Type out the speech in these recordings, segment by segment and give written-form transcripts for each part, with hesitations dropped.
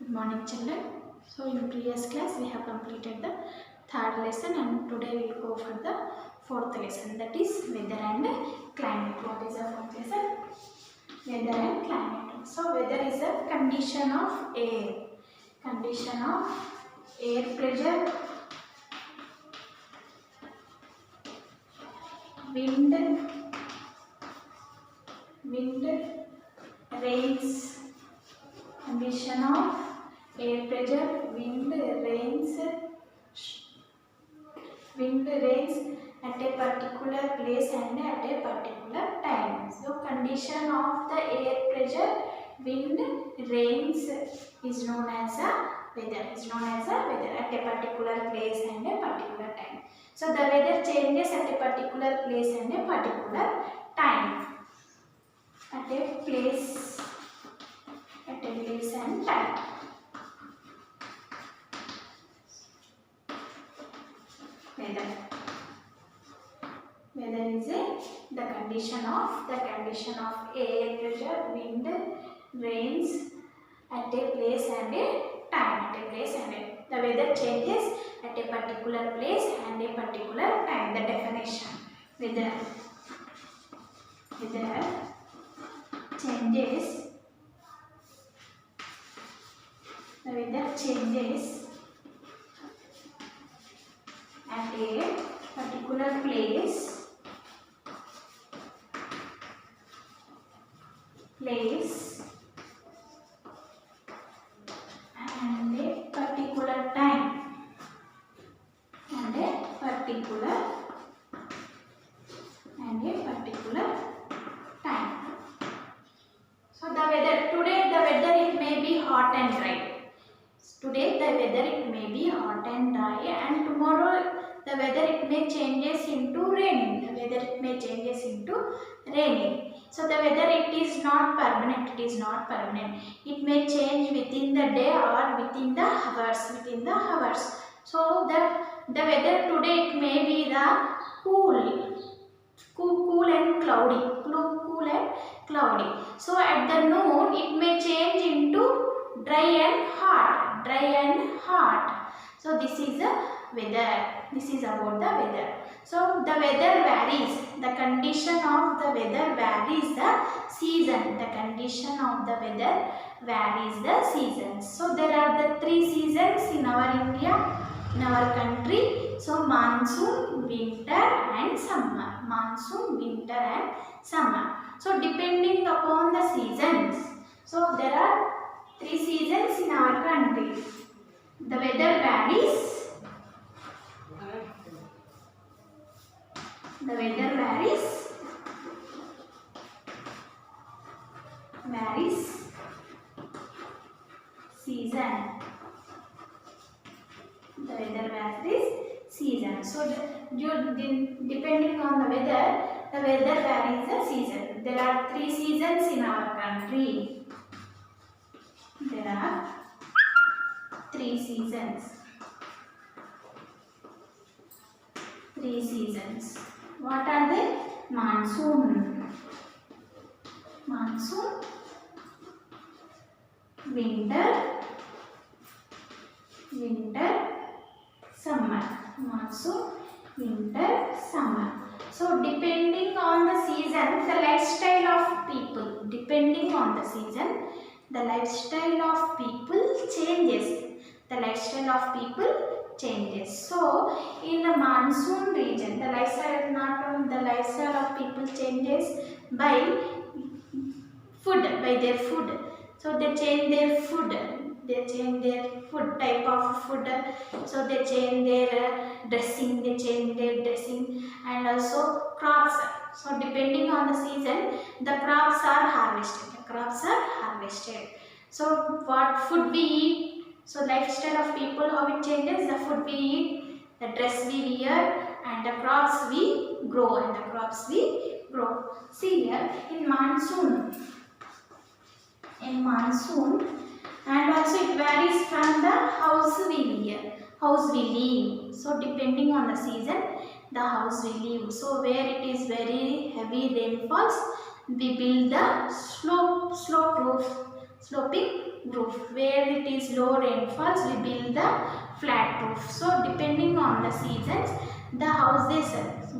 Good morning children. So in previous class we have completed the third lesson and today we will go for the fourth lesson, that is weather and climate. What is the fourth lesson? Weather and climate. So weather is a condition of air. Condition of air pressure, wind, rains. Condition of air pressure, wind, rains at a particular place and at a particular time. So condition of the air pressure, wind, rains is known as a weather. At a particular place and a particular time. So the weather changes at a particular place and a particular time. At a place and time. Weather is the condition of air pressure, wind, rains at a place and a time. The weather changes at a particular place and a particular time. The definition: weather changes. The weather changes at a particular place and a particular time So the weather today, the weather it may be hot and dry. Today the weather it may be hot and dry, and tomorrow the weather it may changes into raining. So the weather it is not permanent. It may change within the day or within the hours. So the weather today it may be the cool and cloudy. So at the noon it may change into dry and hot. So this is the weather. This is about the weather. So the weather varies. The condition of the weather varies the season. So there are the three seasons in our India, in our country. So monsoon, winter and summer. So depending upon the seasons. So there are three seasons in our country. The weather varies. Season. So depending on the weather varies the season. There are three seasons in our country. There are three seasons. What are they? Monsoon, winter, summer. So depending on the season, the lifestyle of people. Changes. So in the monsoon region, the lifestyle of people changes by their food. So they change their food. Type of food. So they change their dressing. And also crops. So depending on the season, the crops are harvested. So what food we eat? So lifestyle of people, how it changes? The food we eat, the dress we wear, and the crops we grow. See here in monsoon, and also it varies from the house we live. So depending on the season, the house we live. So where it is very heavy rainfalls, we build the slope roof. sloping roof. Where it is low rainfalls, we build the flat roof. So depending on the seasons, the houses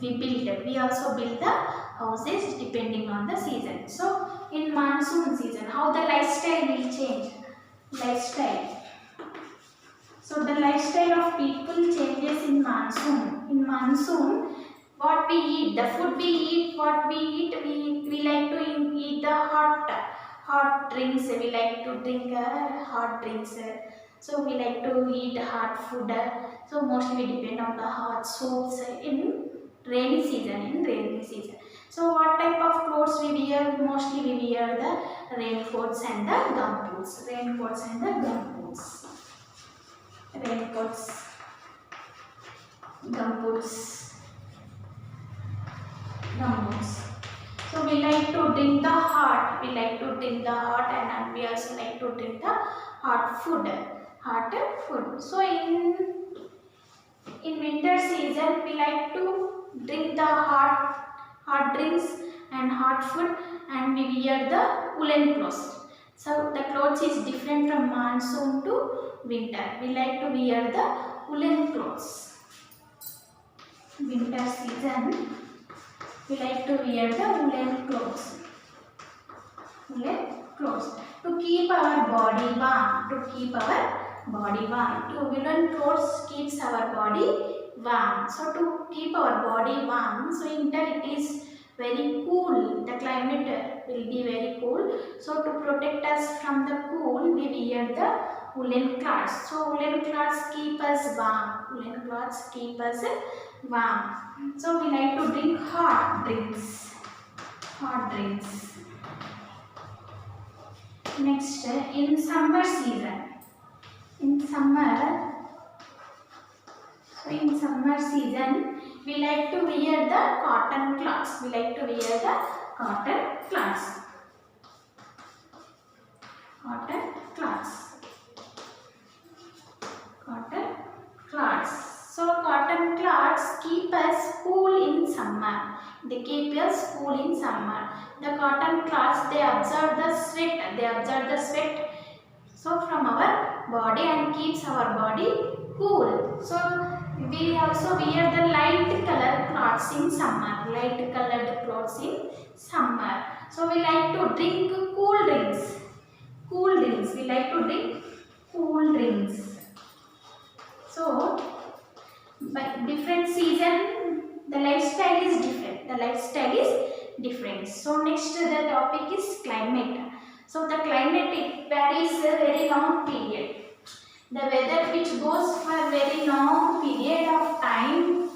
we build. We also build the houses depending on the season. So in monsoon season, how the lifestyle will change? Lifestyle. So the lifestyle of people changes in monsoon. In monsoon, what we eat, the food we eat, we like to eat the hot drinks. We like to drink hot drinks. So we like to eat hot food. So mostly we depend on the hot soups in rainy season. So what type of clothes we wear? Mostly we wear the raincoats and the gumboots. Raincoats, gumboots. So we like to drink the hot. And we also like to drink the hot food. So in winter season, we like to drink the hot drinks and hot food, and we wear the woolen clothes. So the clothes is different from monsoon to winter. We like to wear the woolen clothes. Winter season, we like to wear the woolen clothes. To keep our body warm. Woolen clothes keeps our body warm. So to keep our body warm, so in winter it is very cool. The climate will be very cool. So to protect us from the cool, we wear the woolen cloths. So woolen cloths keep us warm. So we like to drink hot drinks. Next, in summer season. In summer season, we like to wear the cotton cloths. So cotton cloths keep us cool in summer. The cotton cloths, they absorb the sweat. So from our body and keeps our body cool. So we also wear the light colored clothes in summer. So we like to drink cool drinks. So by different season, the lifestyle is different. So next the topic is climate. So the climate, it varies a very long period. The weather which goes for very long period of time.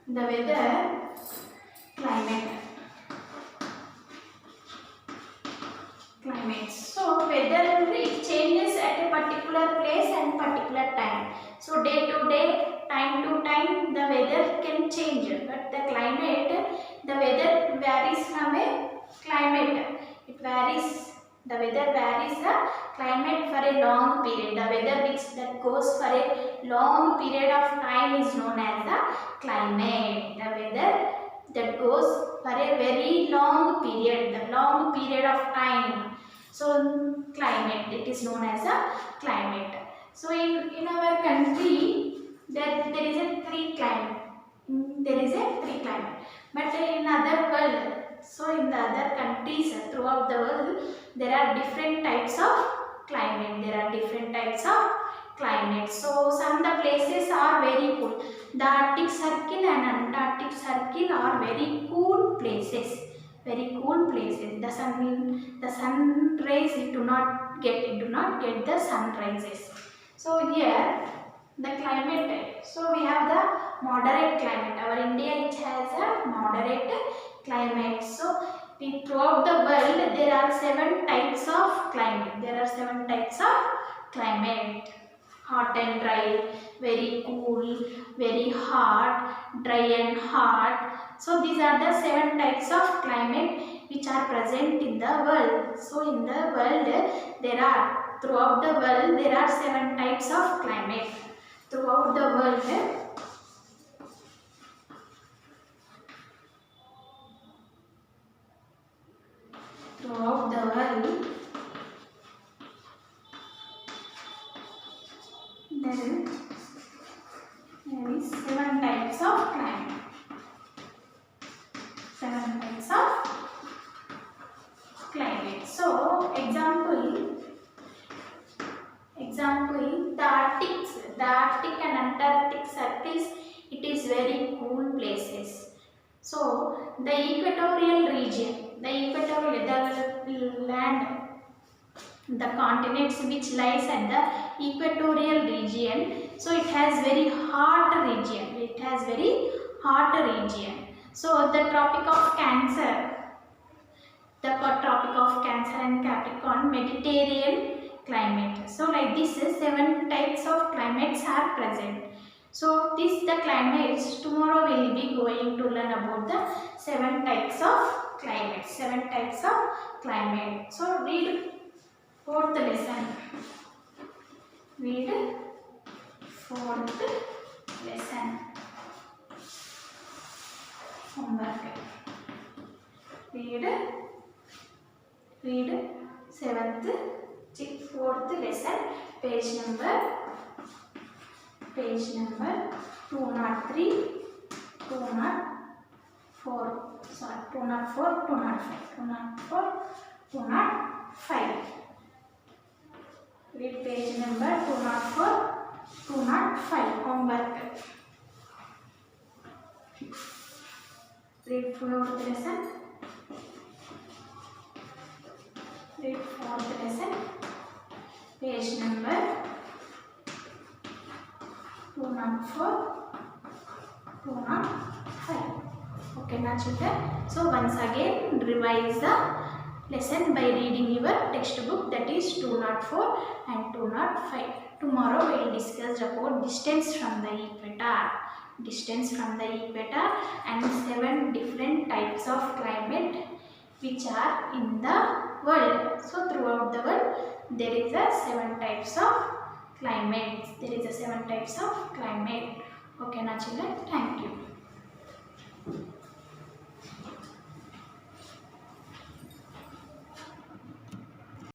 The weather, climate. So weather, it changes at a particular place and particular time. So day to day, time to time, the weather can change. But the climate, the weather varies from a climate. The weather varies the climate for a long period. The weather that goes for a long period of time is known as the climate. The weather that goes for a very long period, of time. So climate, it is known as a climate. So in our country, there is a three climate. But in other world, so in the other countries throughout the world, there are different types of climate. So some of the places are very cool. The Arctic Circle and Antarctic Circle are very cool places. The sun rays, it do not get the sunrises. So here the climate. So we have the moderate climate. Our India, it has a moderate climate. So throughout the world, there are 7 types of climate. Hot and dry, very cool, very hot, dry and hot. So these are the 7 types of climate which are present in the world. So in the world, throughout the world, there are 7 types of climate. Throughout the world, There is 7 types of climate. 7 types of climate. So, example, the Arctic and Antarctic circles, it is very cool places. So, the equatorial region, the land, the continents which lies at the equatorial region, so it has very hot region. So, the Tropic of Cancer and Capricorn, Mediterranean climate. So like this, 7 types of climates are present. So the climates, tomorrow we will be going to learn about the 7 types of climate. So read fourth lesson. Homework. Read 7th, 4th lesson, page number 203, 204, 205. Read page number 204, 205, homework. Read 4th lesson. Read 4th lesson, page number 204, 205. Okay, now children. So once again revise the lesson by reading your textbook, that is 204 and 205. Tomorrow we will discuss about distance from the equator and 7 different types of climate which are in the world. So throughout the world there is a 7 types of climates. Okay, now children, thank you.